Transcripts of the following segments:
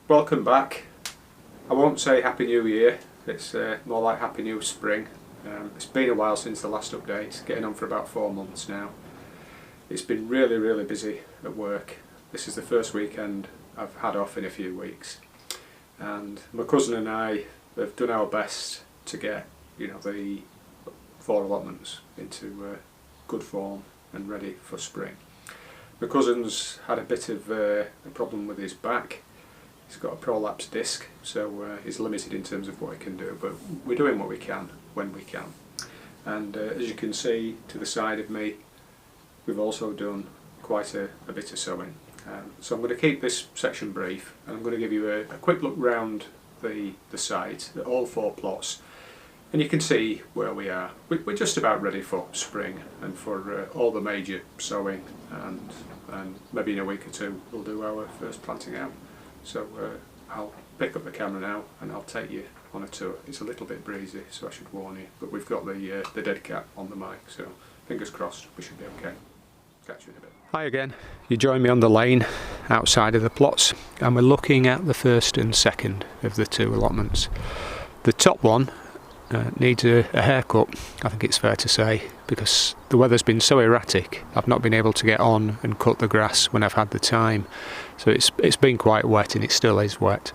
Welcome back. I won't say Happy New Year, it's more like Happy New Spring. It's been a while since the last update, getting on for about 4 months now. It's been really busy at work. This is the first weekend I've had off in a few weeks. And my cousin and I have done our best to get, the 4 allotments into good form and ready for spring. My cousin's had a bit of a problem with his back. He's got a prolapse disc, so he's limited in terms of what he can do, but we're doing what we can when we can. And as you can see to the side of me, we've also done quite a bit of sowing. So I'm going to keep this section brief, and I'm going to give you a quick look round the site, at all 4 plots, and you can see where we are. We're just about ready for spring and for all the major sowing, and maybe in a week or 2 we'll do our first planting out. So I'll pick up the camera now and I'll take you on a tour. It's a little bit breezy, so I should warn you, but we've got the dead cat on the mic, so fingers crossed we should be okay. Catch you in a bit. Hi again. You join me on the lane outside of the plots, and we're looking at the first and second of the 2 allotments. The top one needs a haircut, I think it's fair to say, because the weather's been so erratic. I've not been able to get on and cut the grass when I've had the time, so it's been quite wet, and it still is wet.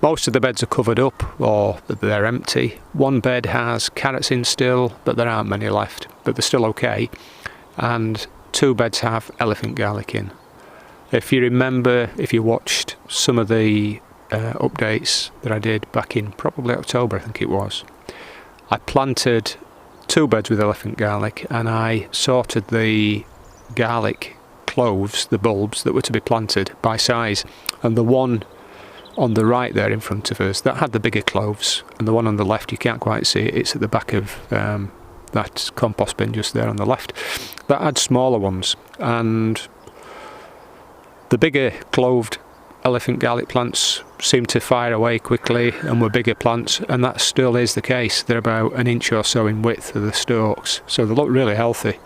Most of the beds are covered up or they're empty. One bed has carrots in still, but there aren't many left, but they're still okay. And 2 beds have elephant garlic in. If you remember, if you watched some of the updates that I did back in probably October, I think it was, I planted 2 beds with elephant garlic, and I sorted the garlic cloves, the bulbs that were to be planted, by size, and the one on the right there in front of us, that had the bigger cloves, and the one on the left, you can't quite see it, it's at the back of that compost bin just there on the left, that had smaller ones. And the bigger cloved elephant garlic plants seem to fire away quickly and were bigger plants, and that still is the case. They're about 1 inch or so in width of the stalks, so they look really healthy.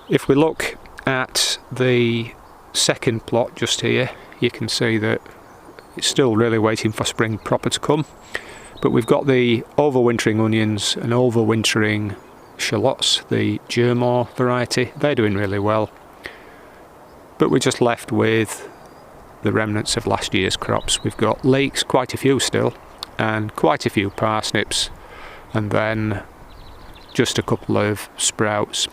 If we look at the second plot just here, you can see that it's still really waiting for spring proper to come, but we've got the overwintering onions and overwintering shallots, the Germore variety. They're doing really well, but we're just left with the remnants of last year's crops. We've got leeks, quite a few still, and quite a few parsnips, and then just a couple of sprouts.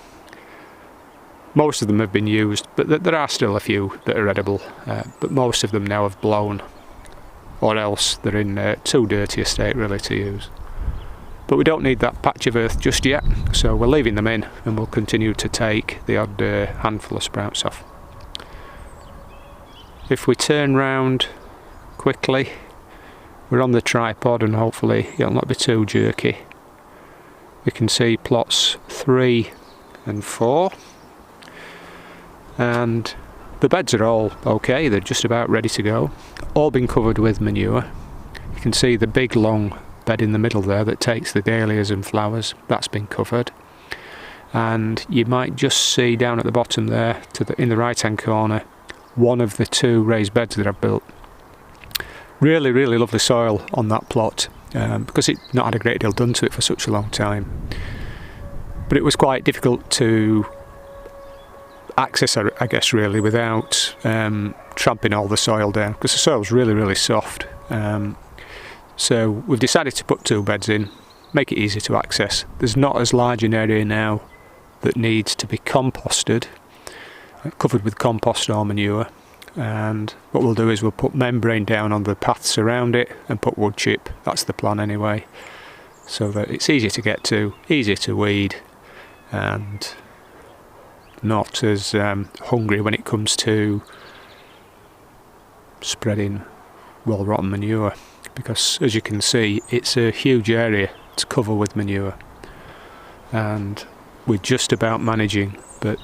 Most of them have been used, but there are still a few that are edible, but most of them now have blown, or else they're in too dirty a state really to use. But we don't need that patch of earth just yet, so we're leaving them in, and we'll continue to take the odd handful of sprouts off. If we turn round quickly, we're on the tripod, and hopefully it'll not be too jerky. We can see plots 3 and 4. And the beds are all okay, they're just about ready to go. All been covered with manure. You can see the big long bed in the middle there that takes the dahlias and flowers, that's been covered. And you might just see down at the bottom there, in the right hand corner, one of the 2 raised beds that I've built. Really lovely soil on that plot, because it's not had a great deal done to it for such a long time. But it was quite difficult to access, I guess, really, without tramping all the soil down, because the soil's really soft. So we've decided to put 2 beds in, make it easy to access. There's not as large an area now that needs to be composted, covered with compost or manure, and what we'll do is we'll put membrane down on the paths around it and put wood chip. That's the plan anyway, so that it's easier to get to, easier to weed, and not as hungry when it comes to spreading well rotten manure, because as you can see it's a huge area to cover with manure, and we're just about managing, but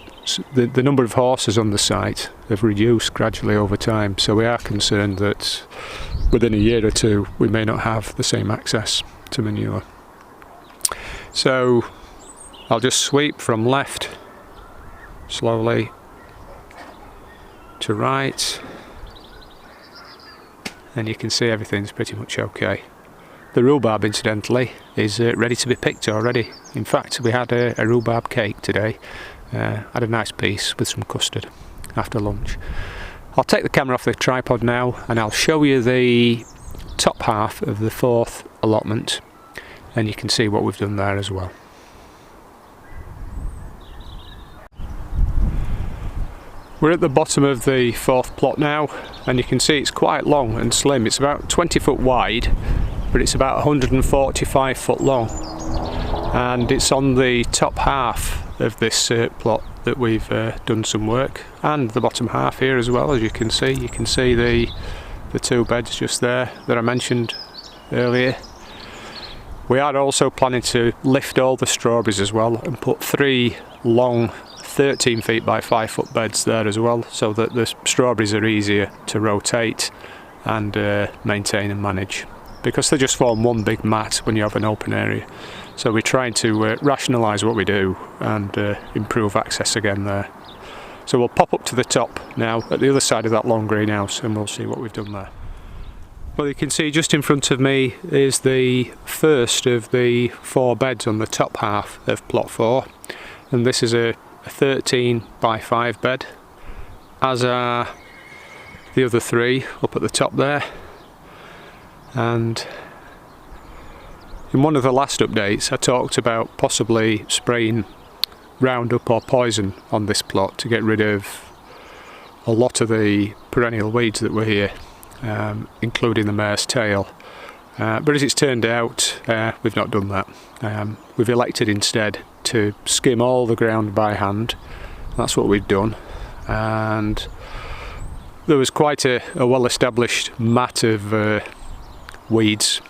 the number of horses on the site have reduced gradually over time, so we are concerned that within a year or 2 we may not have the same access to manure. So I'll just sweep from left slowly to right, and you can see everything's pretty much okay. The rhubarb, incidentally, is ready to be picked already. In fact, we had a rhubarb cake today. Had a nice piece with some custard after lunch. I'll take the camera off the tripod now and I'll show you the top half of the fourth allotment, and you can see what we've done there as well. We're at the bottom of the fourth plot now, and you can see it's quite long and slim. It's about 20 foot wide, but it's about 145 foot long, and it's on the top half of this plot that we've done some work, and the bottom half here as well. As you can see the two beds just there that I mentioned earlier. We are also planning to lift all the strawberries as well and put 3 long 13 feet by 5 foot beds there as well, so that the strawberries are easier to rotate and maintain and manage, because they just form one big mat when you have an open area. So we're trying to rationalise what we do and improve access again there. So we'll pop up to the top now at the other side of that long greenhouse and we'll see what we've done there. Well, you can see just in front of me is the first of the 4 beds on the top half of plot 4, and this is a 13 by 5 bed, as are the other 3 up at the top there. And in one of the last updates I talked about possibly spraying Roundup or poison on this plot to get rid of a lot of the perennial weeds that were here, including the mare's tail. But as it's turned out, we've not done that. We've elected instead to skim all the ground by hand. That's what we've done, and there was quite a well-established mat of weeds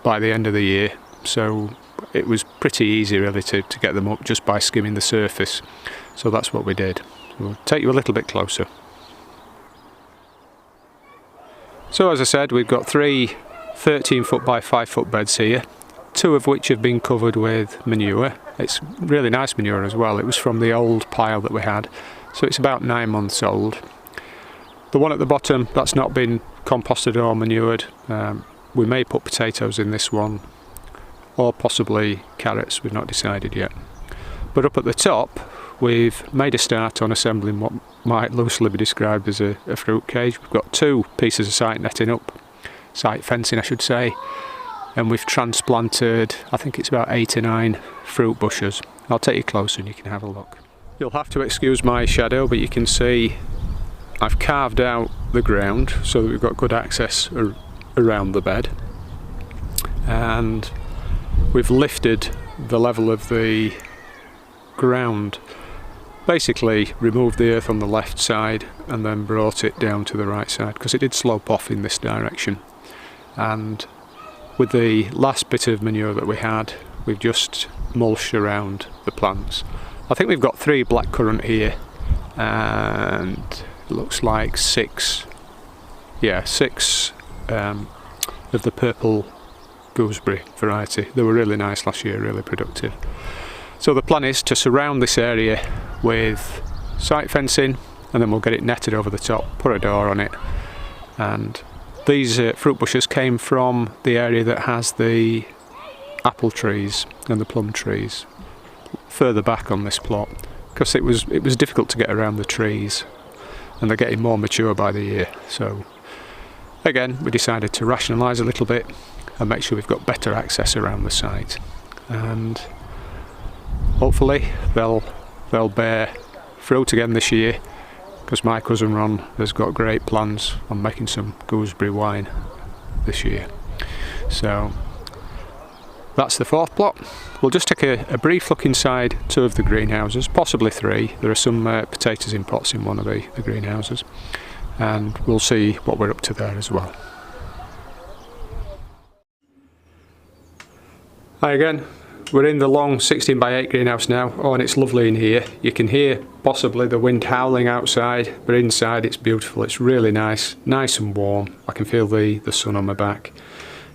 by the end of the year, so it was pretty easy really to get them up just by skimming the surface. So that's what we did. We'll take you a little bit closer. So as I said, we've got 3 13 foot by 5 foot beds here, 2 of which have been covered with manure. It's really nice manure as well. It was from the old pile that we had, so it's about 9 months old. The one at the bottom, that's not been composted or manured. We may put potatoes in this one, or possibly carrots, we've not decided yet. But up at the top, we've made a start on assembling what might loosely be described as a fruit cage. We've got 2 pieces of site netting up, site fencing I should say, and we've transplanted, I think it's about 8 or 9 fruit bushes. I'll take you closer and you can have a look. You'll have to excuse my shadow, but you can see I've carved out the ground so that we've got good access around the bed, and we've lifted the level of the ground, basically removed the earth on the left side and then brought it down to the right side, because it did slope off in this direction. And with the last bit of manure that we had, we've just mulched around the plants. I think we've got 3 blackcurrant here, and it looks like 6 of the purple gooseberry variety. They were really nice last year, really productive. So the plan is to surround this area with site fencing, and then we'll get it netted over the top, put a door on it. And these fruit bushes came from the area that has the apple trees and the plum trees further back on this plot, because it was difficult to get around the trees, and they're getting more mature by the year. So again, we decided to rationalise a little bit and make sure we've got better access around the site, and hopefully they'll bear fruit again this year, because my cousin Ron has got great plans on making some gooseberry wine this year. So that's the 4th plot. We'll just take a brief look inside 2 of the greenhouses, possibly 3. There are some potatoes in pots in one of the greenhouses, and we'll see what we're up to there as well. Hi again. We're in the long 16 by 8 greenhouse now. Oh, and it's lovely in here. You can hear possibly the wind howling outside, but inside it's beautiful. It's really nice and warm. I can feel the sun on my back.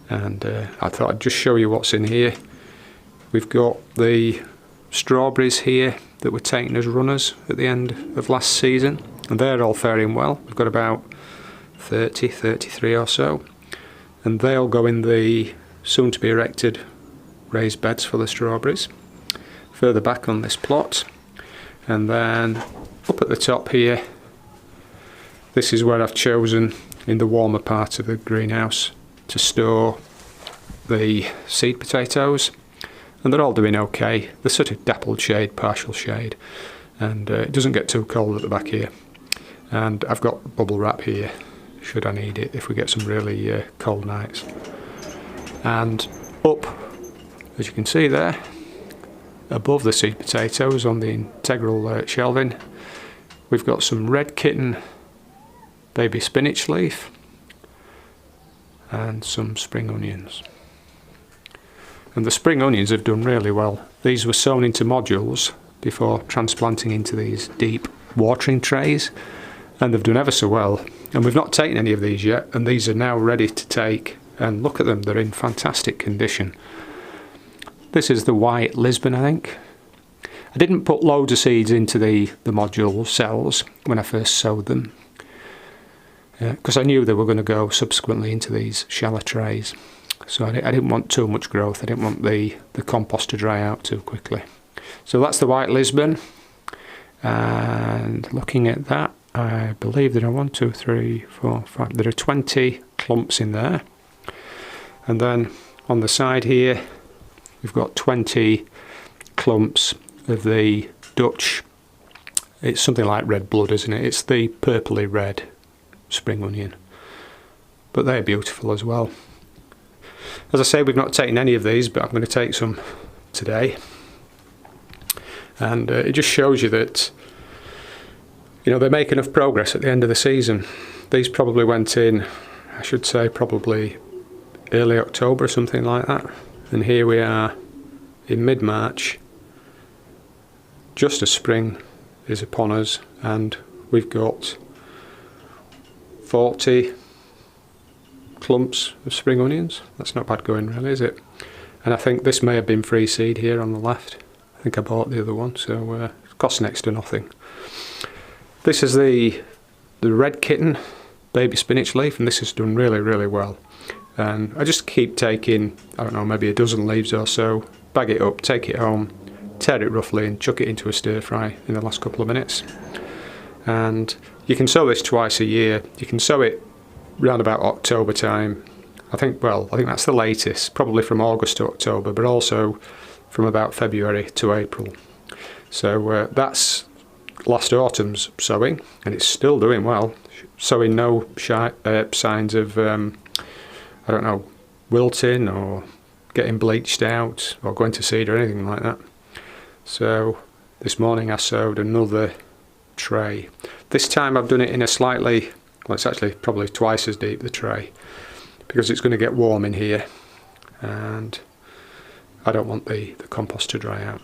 And I thought I'd just show you what's in here. We've got the strawberries here that were taken as runners at the end of last season, and they're all faring well. We've got about 30, 33 or so, and they'll go in the soon to be erected raised beds for the strawberries further back on this plot. And then up at the top here, this is where I've chosen in the warmer part of the greenhouse to store the seed potatoes, and they're all doing okay. They're sort of dappled shade, partial shade, and it doesn't get too cold at the back here. And I've got bubble wrap here should I need it if we get some really cold nights. And up, as you can see there, above the seed potatoes on the integral shelving, we've got some red kitten baby spinach leaf and some spring onions. And the spring onions have done really well. These were sown into modules before transplanting into these deep watering trays, and they've done ever so well. And we've not taken any of these yet, and these are now ready to take, and look at them, they're in fantastic condition. This is the white Lisbon, I think. I didn't put loads of seeds into the module cells when I first sowed them, because I knew they were going to go subsequently into these shallow trays. So I didn't want too much growth. I didn't want the compost to dry out too quickly. So that's the white Lisbon, and looking at that, I believe there are 1, 2, 3, 4, 5, there are 20 clumps in there. And then on the side here, we've got 20 clumps of the Dutch, it's something like red blood, isn't it? It's the purpley red spring onion. But they're beautiful as well. As I say, we've not taken any of these, but I'm going to take some today. And it just shows you that, you know, they make enough progress at the end of the season. These probably went in, I should say, probably early October or something like that. And here we are in mid-March, just as spring is upon us, and we've got 40 clumps of spring onions. That's not bad going really, is it? And I think this may have been free seed here on the left. I think I bought the other one, so it costs next to nothing. This is the red kitten baby spinach leaf, and this has done really, really well. And I just keep taking, I don't know, maybe a dozen leaves or so, bag it up, take it home, tear it roughly and chuck it into a stir fry in the last couple of minutes. And you can sow this twice a year. You can sow it around about October time. I think that's the latest, probably from August to October, but also from about February to April. So that's last autumn's sowing, and it's still doing well, showing no signs of I don't know, wilting or getting bleached out or going to seed or anything like that. So this morning I sowed another tray. This time I've done it in a slightly, well, it's actually probably twice as deep, the tray, because it's going to get warm in here and I don't want the compost to dry out.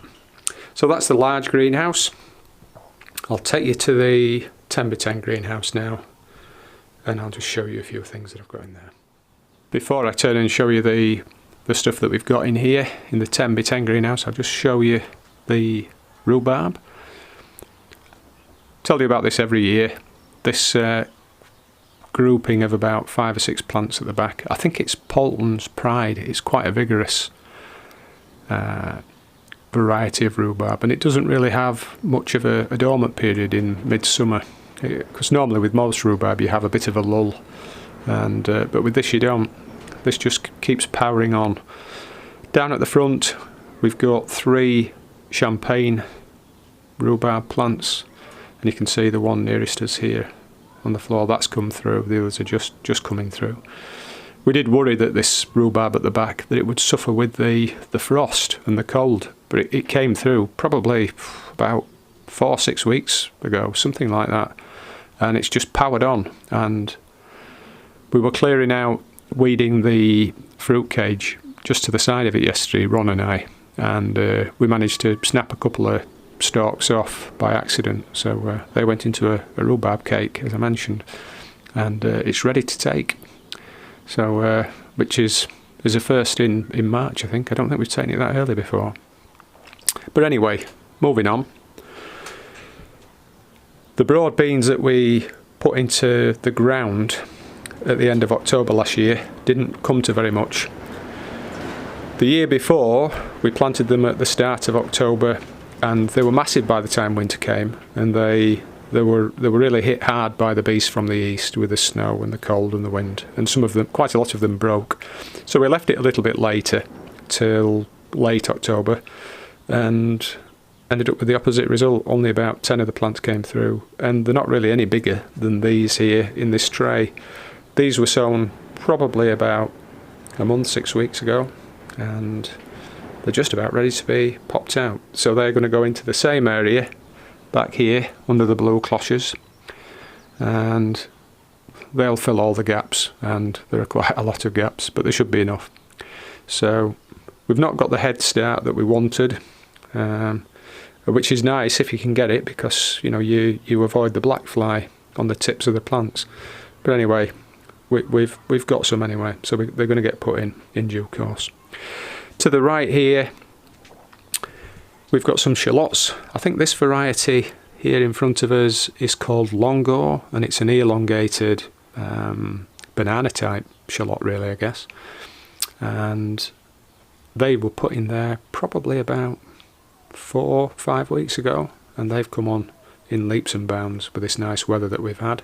So that's the large greenhouse. I'll take you to the 10x10 greenhouse now, and I'll just show you a few things that I've got in there. Before I turn and show you the stuff that we've got in here in the 10x10 greenhouse, I'll just show you the rhubarb. Tell you about this every year. This grouping of about 5 or 6 plants at the back, I think it's Polton's Pride. It's quite a vigorous variety of rhubarb, and it doesn't really have much of a dormant period in midsummer, because normally with most rhubarb you have a bit of a lull, and but with this you don't. This just keeps powering on. Down at the front we've got 3 champagne rhubarb plants, and you can see the one nearest us here on the floor, that's come through. The others are just coming through. We did worry that this rhubarb at the back, that it would suffer with the frost and the cold, but it came through probably about 4 or 6 weeks ago, something like that, and it's just powered on. And we were clearing out, weeding the fruit cage just to the side of it yesterday, Ron and I, and we managed to snap a couple of stalks off by accident, so they went into a rhubarb cake, as I mentioned, and it's ready to take. So which is a first in March, I think. I don't think we've taken it that early before. But anyway, moving on. The broad beans that we put into the ground at the end of October last year didn't come to very much. The year before we planted them at the start of October, and they were massive by the time winter came, and they were really hit hard by the beast from the east with the snow and the cold and the wind, and some of them, quite a lot of them, broke. So we left it a little bit later, till late October, and ended up with the opposite result. Only about 10 of the plants came through, and they're not really any bigger than these here in this tray. These were sown probably about a month, 6 weeks ago, and they're just about ready to be popped out. So they're going to go into the same area back here under the blue cloches, and they'll fill all the gaps, and there are quite a lot of gaps, but there should be enough. So we've not got the head start that we wanted, which is nice if you can get it, because you know you avoid the black fly on the tips of the plants. But anyway, we've got some anyway, so they're going to get put in due course. To the right here, we've got some shallots. I think this variety here in front of us is called Longo, and it's an elongated banana type shallot, really, I guess. And they were put in there probably about 4 or 5 weeks ago, and they've come on in leaps and bounds with this nice weather that we've had.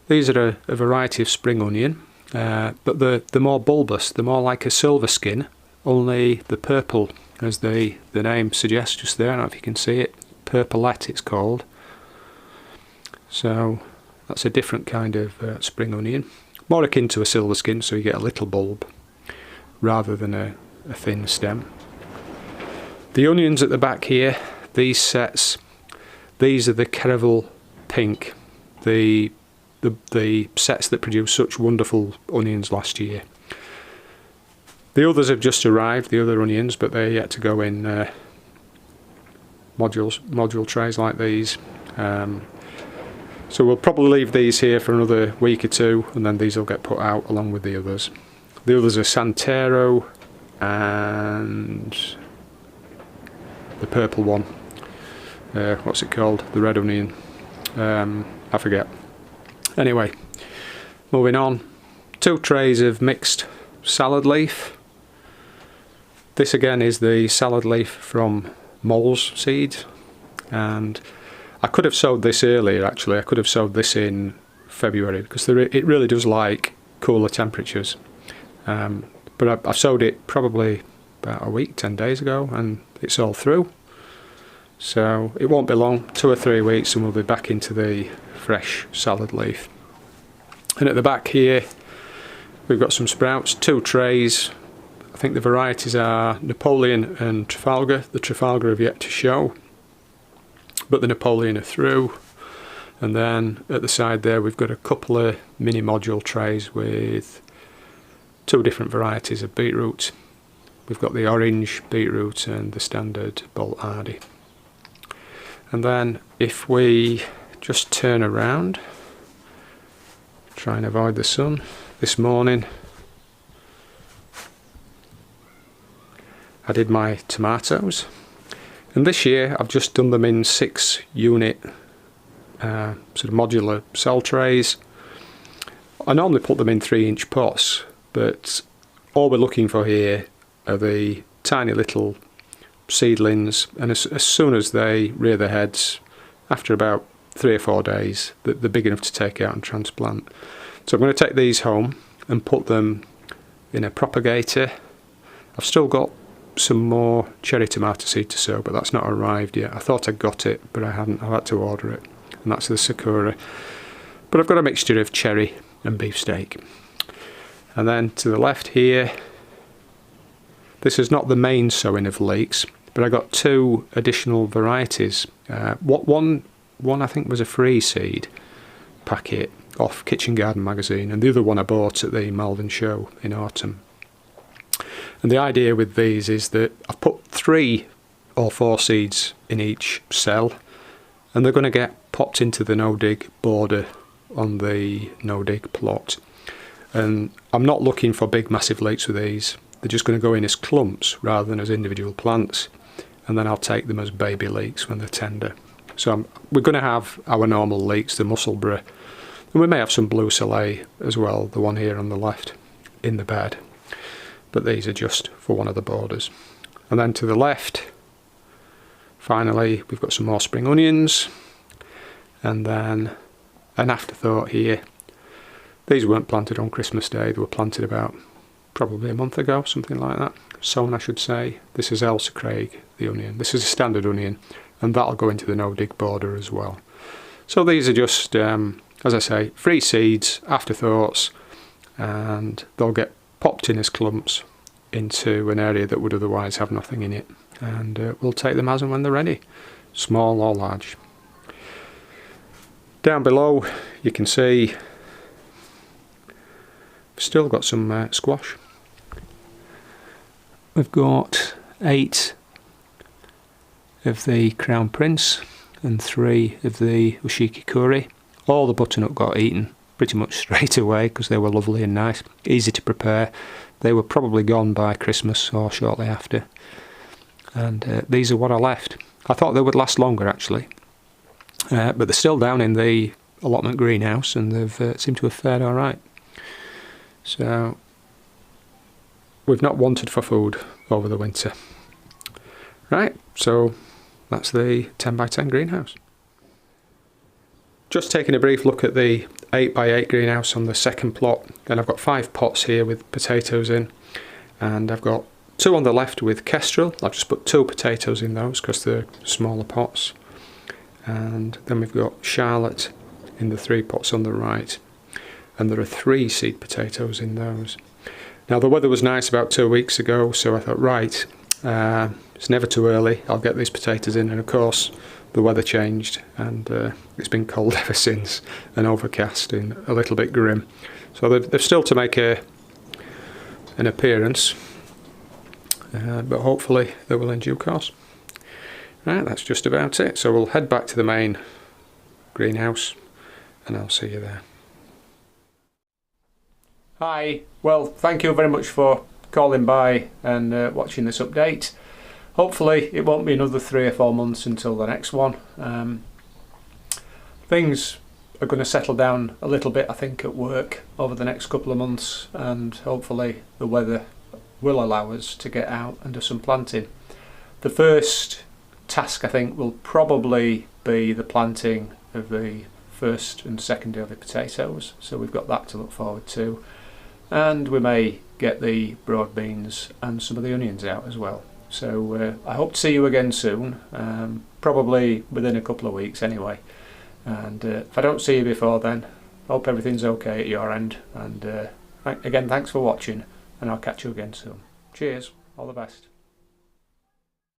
These are a variety of spring onion, but they're more bulbous. They're more like a silver skin, only the purple, as the name suggests just there. I don't know if you can see it. Purplette it's called. So that's a different kind of spring onion. More akin to a silver skin, so you get a little bulb rather than a thin stem. The onions at the back here, these sets, these are the Caravel Pink, the sets that produced such wonderful onions last year. The others have just arrived, the other onions, but they're yet to go in module trays like these. So we'll probably leave these here for another week or two, and then these will get put out along with the others. The others are Santero and the purple one. What's it called? The red onion. I forget. Anyway, moving on. 2 trays of mixed salad leaf. This again is the salad leaf from Mole's seeds, and I could have sowed this earlier actually. I could have sowed this in February, because it really does like cooler temperatures. But I sowed it probably about a week, 10 days ago, and it's all through. So it won't be long, 2 or 3 weeks, and we'll be back into the fresh salad leaf. And at the back here we've got some sprouts, 2 trays. I think the varieties are Napoleon and Trafalgar. The Trafalgar have yet to show, but the Napoleon are through. And then at the side there we've got a couple of mini module trays with 2 different varieties of beetroot. We've got the orange beetroot and the standard Bolt Hardy. And then if we just turn around, try and avoid the sun, this morning I did my tomatoes, and this year I've just done them in 6 unit sort of modular cell trays. I normally put them in 3-inch pots, but all we're looking for here are the tiny little seedlings, and as soon as they rear their heads, after about 3 or 4 days, they're big enough to take out and transplant. So I'm going to take these home and put them in a propagator. I've still got some more cherry tomato seed to sow, but that's not arrived yet. I thought I got it, but I hadn't. I've had to order it, and that's the Sakura. But I've got a mixture of cherry and beefsteak. And then to the left here, this is not the main sowing of leeks, but I got 2 additional varieties. One I think was a free seed packet off Kitchen Garden magazine, and the other one I bought at the Malvern show in autumn. And the idea with these is that I've put 3 or 4 seeds in each cell, and they're going to get popped into the no-dig border on the no-dig plot. And I'm not looking for big massive leeks with these. They're just going to go in as clumps rather than as individual plants, and then I'll take them as baby leeks when they're tender. So we're going to have our normal leeks, the Musselburgh, and we may have some blue soleil as well, the one here on the left in the bed. But these are just for one of the borders. And then to the left, finally, we've got some more spring onions. And then an afterthought here. These weren't planted on Christmas Day, they were planted about probably a month ago, something like that. Sown, I should say. This is Elsa Craig, the onion. This is a standard onion, and that'll go into the no-dig border as well. So these are just, as I say, free seeds, afterthoughts, and they'll get popped in as clumps into an area that would otherwise have nothing in it. And we'll take them as and when they're ready, small or large. Down below, you can see we've still got some squash. We've got 8 of the Crown Prince and 3 of the Ushiki Curry. All the butternut got eaten pretty much straight away because they were lovely and nice, easy to prepare. They were probably gone by Christmas or shortly after. And these are what I left. I thought they would last longer actually, but they're still down in the allotment greenhouse and they've seemed to have fared alright. So we've not wanted for food over the winter. Right, so that's the 10x10 greenhouse. Just taking a brief look at the 8x8 greenhouse on the second plot, and I've got 5 pots here with potatoes in, and I've got 2 on the left with kestrel. I've just put 2 potatoes in those because they're smaller pots, and then we've got Charlotte in the 3 pots on the right, and there are 3 seed potatoes in those. Now the weather was nice about 2 weeks ago, so I thought, right, it's never too early, I'll get these potatoes in, and of course the weather changed and it's been cold ever since and overcast and a little bit grim. So they've still to make an appearance, but hopefully they will in due course. Right, that's just about it. So we'll head back to the main greenhouse and I'll see you there. Hi, well thank you very much for calling by and watching this update. Hopefully it won't be another 3 or 4 months until the next one. Things are going to settle down a little bit I think at work over the next couple of months, and hopefully the weather will allow us to get out and do some planting. The first task I think will probably be the planting of the first and second early potatoes, so we've got that to look forward to. And we may get the broad beans and some of the onions out as well. So I hope to see you again soon, probably within a couple of weeks anyway. And if I don't see you before then, I hope everything's okay at your end. And again, thanks for watching, and I'll catch you again soon. Cheers, all the best.